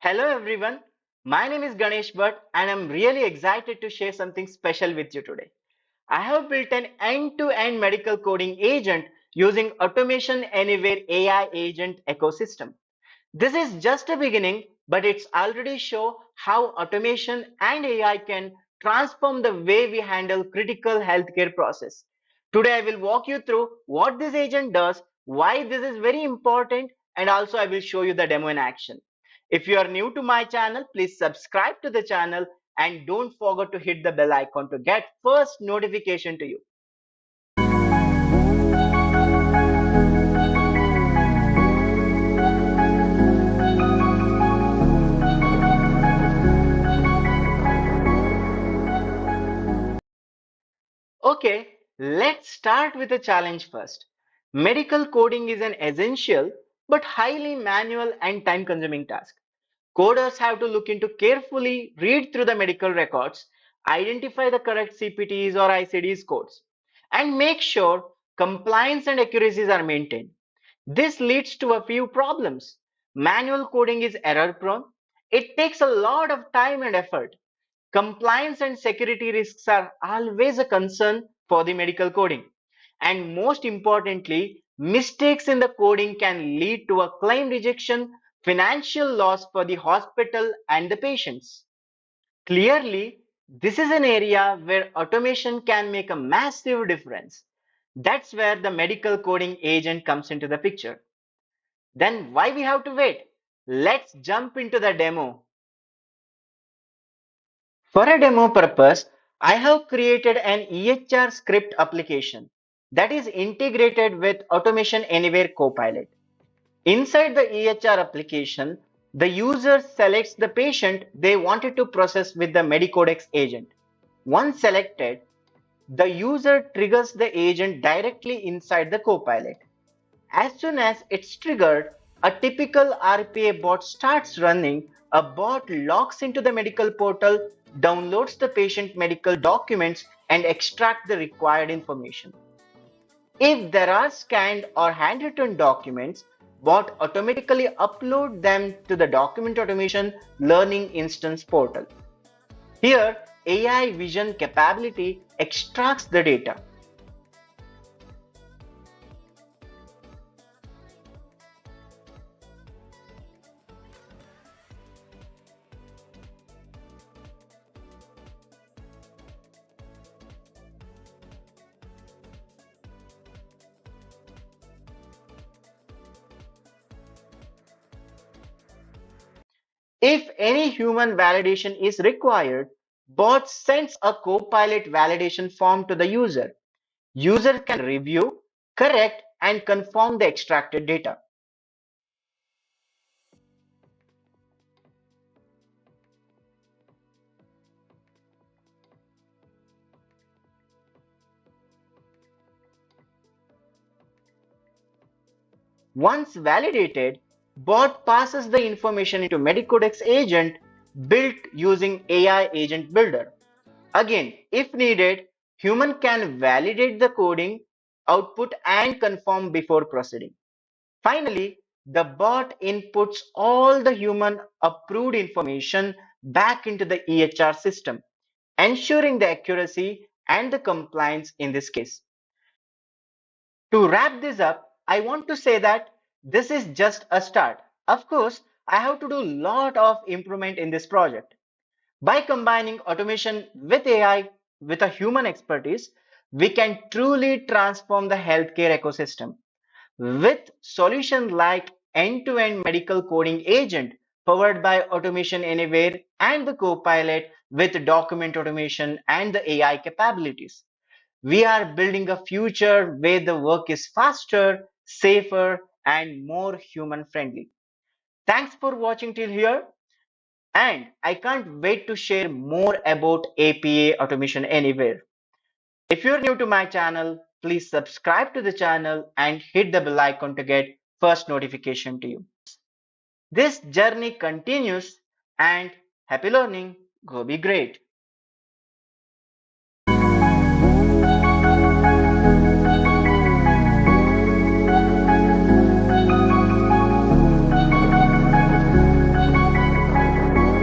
Hello everyone, my name is Ganesh Bhatt and I'm really excited to share something special with you today. I have built an end-to-end medical coding agent using Automation Anywhere AI agent ecosystem. This is just a beginning, but it's already show how automation and AI can transform the way we handle critical healthcare process. Today I will walk you through what this agent does, why this is very important, and also I will show you the demo in action. If you are new to my channel, please subscribe to the channel and don't forget to hit the bell icon to get first notification to you. Okay, let's start with the challenge first. Medical coding is an essential but highly manual and time consuming task. Coders have to look into carefully, read through the medical records, identify the correct CPTs or ICDs codes, and make sure compliance and accuracies are maintained. This leads to a few problems. Manual coding is error prone. It takes a lot of time and effort. Compliance and security risks are always a concern for the medical coding. And most importantly, mistakes in the coding can lead to a claim rejection, financial loss for the hospital and the patients. Clearly, this is an area where automation can make a massive difference. That's where the medical coding agent comes into the picture. Then why we have to wait? Let's jump into the demo. For a demo purpose, I have created an EHR script application that is integrated with Automation Anywhere Copilot. Inside the EHR application, the user selects the patient they wanted to process with the Medicodex agent. Once selected, the user triggers the agent directly inside the Copilot. As soon as it's triggered, a typical RPA bot starts running. A bot logs into the medical portal, downloads the patient medical documents, and extracts the required information. If there are scanned or handwritten documents, bot automatically upload them to the document automation learning instance portal. Here, AI vision capability extracts the data. If any human validation is required, bot sends a copilot validation form to the user. User can review, correct, and confirm the extracted data. Once validated, bot passes the information into Medicodex agent built using AI agent builder. Again, if needed, human can validate the coding, output and confirm before proceeding. Finally, the bot inputs all the human approved information back into the EHR system, ensuring the accuracy and the compliance in this case. To wrap this up, I want to say that this is just a start. Of course, I have to do a lot of improvement in this project. By combining automation with AI with a human expertise, we can truly transform the healthcare ecosystem. With solutions like end-to-end medical coding agent powered by Automation Anywhere and the Copilot with document automation and the AI capabilities, we are building a future where the work is faster, safer, and more human friendly. Thanks for watching till here. And I can't wait to share more about APA Automation Anywhere. If you're new to my channel, please subscribe to the channel and hit the bell icon to get first notification to you. This journey continues and happy learning. Go be great.